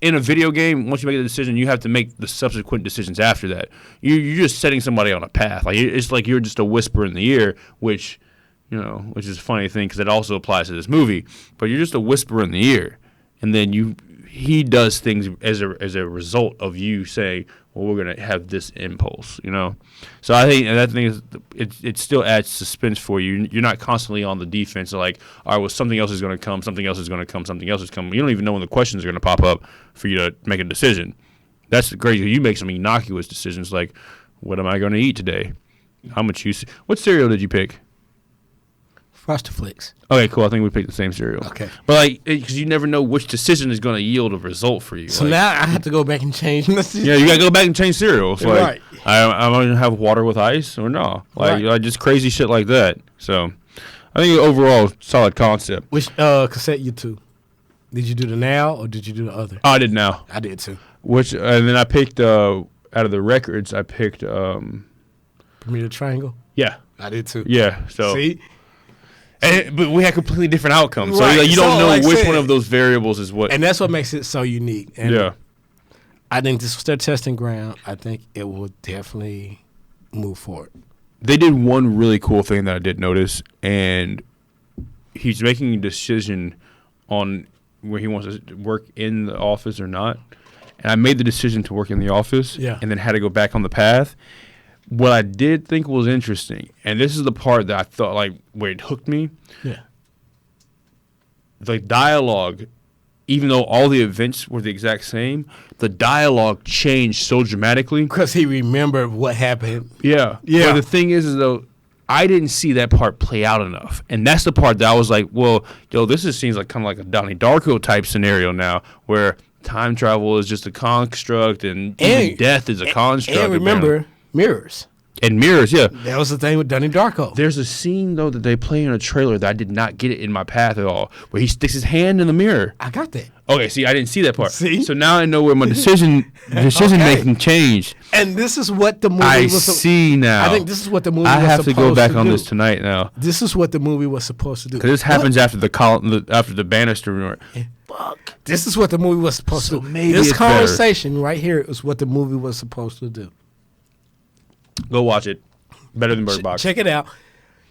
in a video game. Once you make a decision, you have to make the subsequent decisions after that. You're just setting somebody on a path. Like it's like you're just a whisper in the ear, which is a funny thing because it also applies to this movie. But you're just a whisper in the ear, and then he does things as a result of you saying, well, we're going to have this impulse, So I think that thing is it still adds suspense for you. You're not constantly on the defense of like, all right, well, something else is going to come, something else is going to come, something else is coming. You don't even know when the questions are going to pop up for you to make a decision. That's great. You make some innocuous decisions like, what am I going to eat today? How much what cereal did you pick? Frosted Flakes. Okay, cool. I think we picked the same cereal. Okay. But like, because you never know which decision is going to yield a result for you. So like, now I have to go back and change. yeah, you gotta go back and change cereals. Like, Right. I'm gonna have water with ice or no, like, Right. just crazy shit like that. So, I think overall solid concept. Which cassette you to? Did you do the now or did you do the other? Oh, I did now. I did too. And then I picked out of the records. I picked Bermuda Triangle. yeah, I did too. yeah. So, See, but we had completely different outcomes. Right. So like, you don't So, know like I which said- one of those variables is what. and that's what makes it so unique. And Yeah. I think this was their testing ground. I think it will definitely move forward. They did one really cool thing that I did notice, and he's making a decision on where he wants to work in the office or not. And I made the decision to work in the office, Yeah. and then had to go back on the path. What I did think was interesting, and this is the part that I thought, like, where it hooked me. Yeah. The dialogue, even though all the events were the exact same, the dialogue changed so dramatically. Because he remembered what happened. Yeah. Yeah. But the thing is though, I didn't see that part play out enough. And that's the part that I was like, well, seems like kind of like a Donnie Darko type scenario now, where time travel is just a construct and even death is a construct. And remember, mirrors. And mirrors, yeah. That was the thing with Donnie Darko. There's a scene, though, that they play in a trailer that I did not get it in my path at all, where he sticks his hand in the mirror. I got that. Okay, see, I didn't see that part. See? So now I know where my decision making changed. And this is what the movie I was. see now. I think this is what the movie I was have to supposed go back to on do. this tonight now. This is what the movie was supposed to do. Because this happens after after the Bannister. Fuck. This is what the movie was supposed So to do. maybe This it's better. conversation right here is what the movie was supposed to do. Go watch it. Better than Bird Box. Check it out.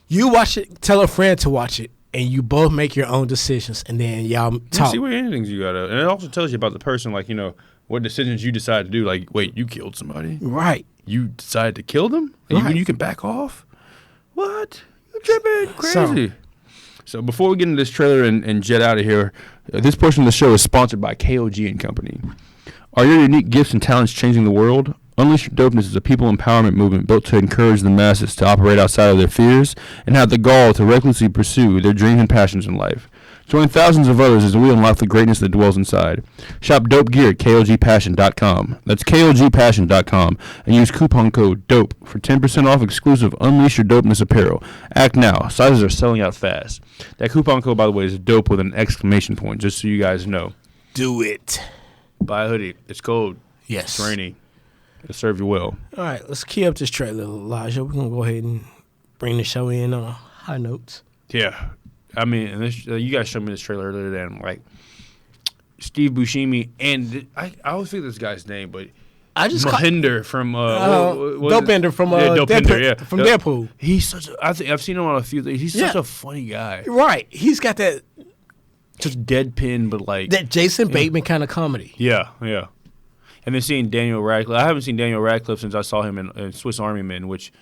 You watch it, tell a friend to watch it, and you both make your own decisions, and then y'all talk. See what endings you gotta, and it also tells you about the person, like, what decisions you decide to do. Like, wait, you killed somebody. Right. You decided to kill them. And Right. you can back off. What? You tripping? Crazy. So before we get into this trailer and jet out of here, this portion of the show is sponsored by KOG and Company. Are your unique gifts and talents changing the world? Unleash Your Dopeness is a people empowerment movement built to encourage the masses to operate outside of their fears and have the gall to recklessly pursue their dreams and passions in life. Join thousands of others as we unlock the greatness that dwells inside. Shop dope gear at KOGpassion.com. That's KOGpassion.com and use coupon code DOPE for 10% off exclusive Unleash Your Dopeness apparel. Act now. Sizes are selling out fast. That coupon code, by the way, is DOPE with an exclamation point, just so you guys know. Do it. Buy a hoodie. It's cold. Yes. It's rainy. It'll serve you well. All right, let's key up this trailer, Elijah. We're going to go ahead and bring the show in on high notes. Yeah. I mean, and this, you guys showed me this trailer earlier today, and like Steve Buscemi, and I always forget this guy's name, but I just Mohinder from what is it? Dopender from Dopender, yeah, from Deadpool. He's such. I've seen him on a few things. He's such Yeah. a funny guy. Right. He's got that Just deadpan, but like Jason Bateman kind of comedy. yeah. And then seeing Daniel Radcliffe. I haven't seen Daniel Radcliffe since I saw him in Swiss Army Men, which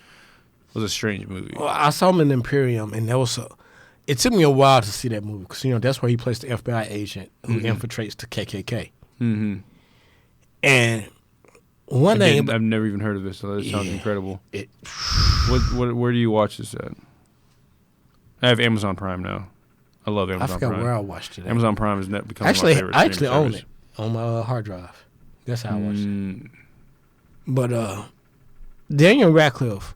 was a strange movie. Well, I saw him in Imperium, and that was it took me a while to see that movie because that's where he plays the FBI agent who infiltrates the KKK. Mm-hmm. And one thing, I've never even heard of this, so that sounds incredible. It, Where do you watch this at? I have Amazon Prime now. I love I Amazon forgot Prime. where I watched it. At. Amazon Prime has become one of my favorite. I actually streaming own service. it on my hard drive. That's how I watched it. Mm, But Daniel Radcliffe,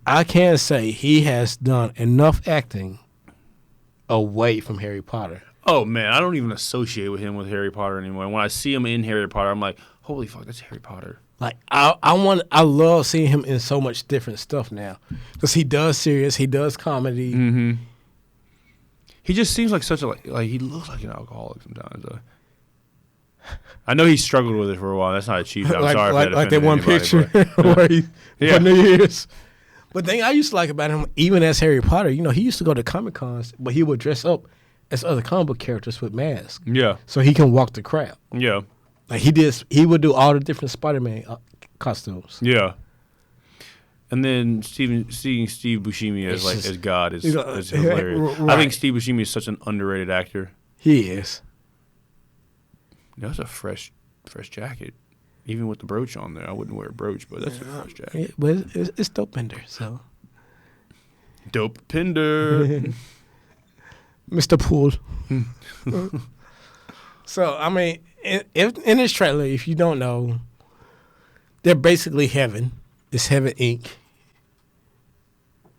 I can say he has done enough acting away from Harry Potter. oh man, I don't even associate with him with Harry Potter anymore. When I see him in Harry Potter, I'm like, holy fuck, that's Harry Potter. Like I love seeing him in so much different stuff now because he does serious, he does comedy. Mm-hmm. He just seems like such a like he looks like an alcoholic sometimes. Though. I know he struggled with it for a while. That's not a cheat. I'm sorry if like that that one offended picture anybody, where he Yeah. for New Year's. But the thing I used to like about him, even as Harry Potter, he used to go to Comic Cons, but he would dress up as other comic book characters with masks, but yeah, so he can walk the crowd. yeah, Like he would do all the different Spider-Man costumes. yeah. And then seeing Steve Buscemi as It's just- as God is Yeah, hilarious. I right. think Steve Buscemi is such an underrated actor. He is. That's a fresh jacket. Even with the brooch on there, I wouldn't wear a brooch, but that's a fresh jacket. Yeah, but it's Dopender, so. Dope Pinder. Mr. Poole. So, I mean, in this trailer, if you don't know, they're basically heaven. It's Heaven Inc.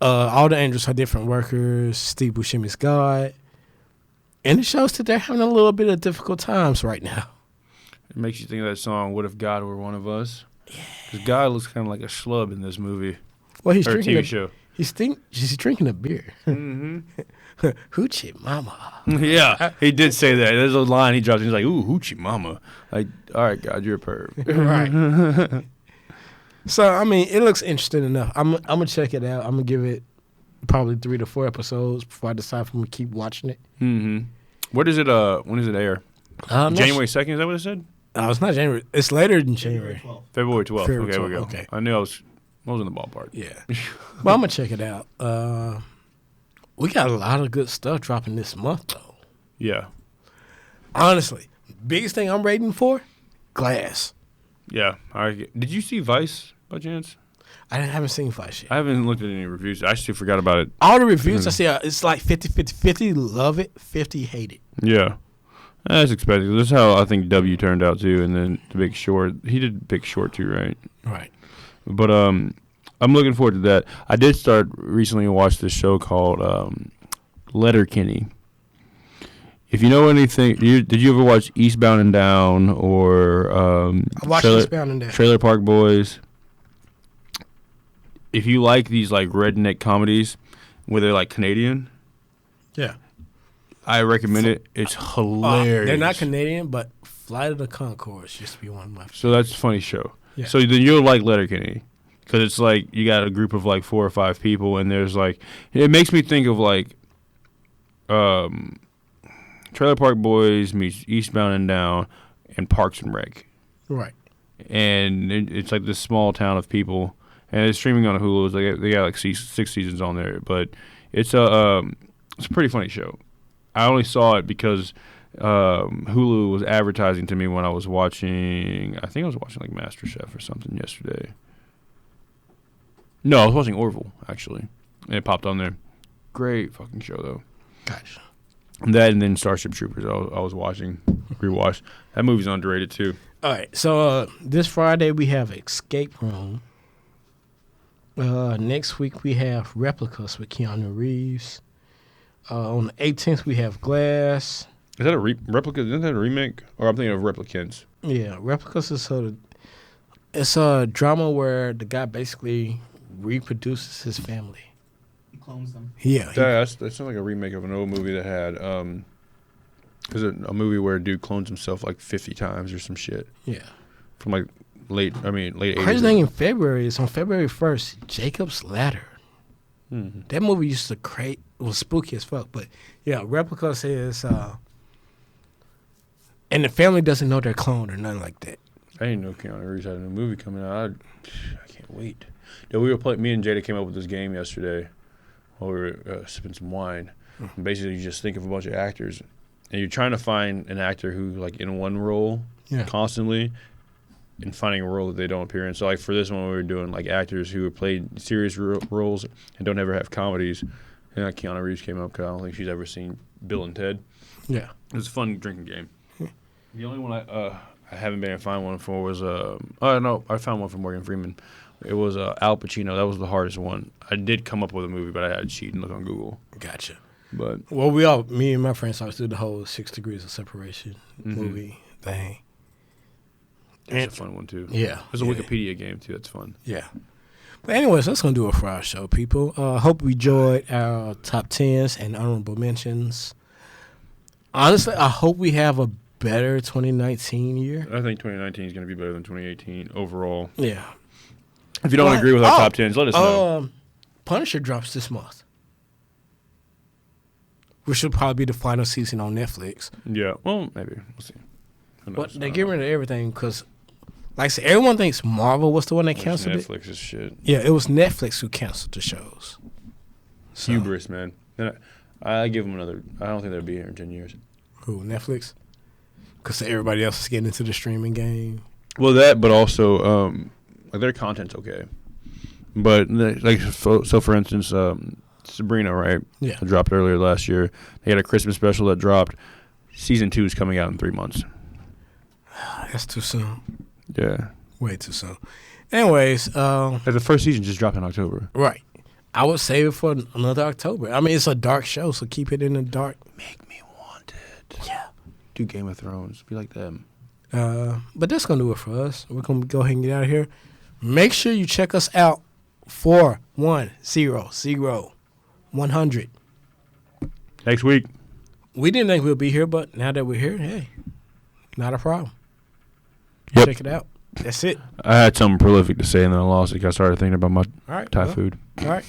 All the angels are different workers. Steve Buscemi's God. And it shows that they're having a little bit of difficult times right now. It makes you think of that song, What If God Were One of Us? Because God looks kind of like a schlub in this movie. Well, he's or drinking TV a show. He's drinking a beer. Mm-hmm. Hoochie mama. Yeah, he did say that. There's a line he drops. He's like, "Ooh, hoochie mama." Like, all right, God, you're a perv. Right. So, I mean, it looks interesting enough. I'm gonna check it out. I'm gonna give it probably 3 to 4 episodes before I decide if I'm gonna keep watching it. Mm-hmm. What is it? When does it air? January 2nd. Is that what it said? No, it's not January. It's later than January. February 12th. February Okay, there we 12th, go. okay. I knew I was in the ballpark. Yeah. Well, I'm gonna check it out. We got a lot of good stuff dropping this month, though. Yeah. Honestly, biggest thing I'm rating for, Glass. Yeah. All right. Did you see Vice by chance? I haven't seen Vice yet. I haven't looked at any reviews. I actually forgot about it. All the reviews I see, it's like 50 love it, 50 hate it. Yeah. That's expected. This is how I think W turned out too, and then The Big Short. He did Big Short too, right? Right. But I'm looking forward to that. I did start recently to watch this show called Letterkenny. If you know anything, did you ever watch Eastbound and Down or I watched Eastbound and Down. Trailer Park Boys? If you like these like redneck comedies where they're like Canadian, Yeah. I recommend it. It's hilarious. They're not Canadian, but Flight of the Conchords used to be one of my favorites. So that's a funny show. Yeah. So then you'll like Letterkenny because it's like you got a group of like 4 or 5 people, and there's like it makes me think of like Trailer Park Boys meets Eastbound and Down and Parks and Rec, Right. and it's like this small town of people, and it's streaming on Hulu. It's like they got like 6 seasons on there, but it's a pretty funny show. I only saw it because Hulu was advertising to me when I was watching. I think I was watching like MasterChef or something yesterday. No, I was watching Orville actually, and it popped on there. Great fucking show though. Gotcha. That and then Starship Troopers. I was watching, rewatched. That movie's underrated too. All right. So this Friday we have Escape Room. Next week we have Replicas with Keanu Reeves. On the 18th we have Glass. Is that a replica? Isn't that a remake? Or I'm thinking of Replicants. Yeah, Replicas is it's a drama where the guy basically reproduces his family. He clones them. Yeah. That sounds like a remake of an old movie that had is it a movie where a dude clones himself like 50 times or some shit Yeah. from like late 80s. Crazy thing in February is on February 1st, Jacob's Ladder. Mm-hmm. That movie used to was spooky as fuck. But yeah, Replicas is and the family doesn't know they're cloned or nothing like that. I didn't know Keanu Reeves had a new movie coming out. I can't wait. Yeah, we were playing. Me and Jada came up with this game yesterday while we were sipping some wine. And basically, you just think of a bunch of actors, and you're trying to find an actor who, like, in one role constantly, and finding a role that they don't appear in. So, like, for this one, we were doing, like, actors who have played serious roles and don't ever have comedies. And like, Keanu Reeves came up because I don't think she's ever seen Bill and Ted. Yeah. It was a fun drinking game. The only one I haven't been able to find one for was I found one for Morgan Freeman. It was Al Pacino. That was the hardest one. I did come up with a movie, but I had to cheat and look on Google. Gotcha. But Well, me and my friends always do the whole 6 Degrees of Separation movie thing. it's a fun one too. Yeah. There's a Wikipedia game too. That's fun. Yeah. But anyways, that's going to do it for our show, people. Hope you enjoyed our top 10s and honorable mentions. Honestly, I hope we have a better 2019 year. I think 2019 is going to be better than 2018 overall. Yeah. If you don't agree with our top 10s, let us know. Punisher drops this month, which should probably be the final season on Netflix. Yeah. Well, maybe. We'll see. But they're getting rid of everything because, like I said, everyone thinks Marvel was the one that canceled it. Netflix is shit. Yeah, it was Netflix who canceled the shows. So, Hubris, man. And I give them another. I don't think they'll be here in 10 years. who, Netflix? Because everybody else is getting into the streaming game. Well, that, but also, like, their content's okay. But, like, so for instance, Sabrina, right? Yeah. It dropped earlier last year. They had a Christmas special that dropped. Season 2 is coming out in 3 months. That's too soon. Yeah. Way too soon. Anyways, The first season just dropped in October. right. I would save it for another October. I mean, it's a dark show, so keep it in the dark. Make me want it. Yeah. Do Game of Thrones. Be like them. But that's going to do it for us. We're going to go ahead and get out of here. Make sure you check us out 4100. Next week. We didn't think we'd be here, but now that we're here, hey, not a problem. Yep. Check it out. That's it. I had something prolific to say, and then I lost it because I started thinking about my All right. Thai well, food. All right.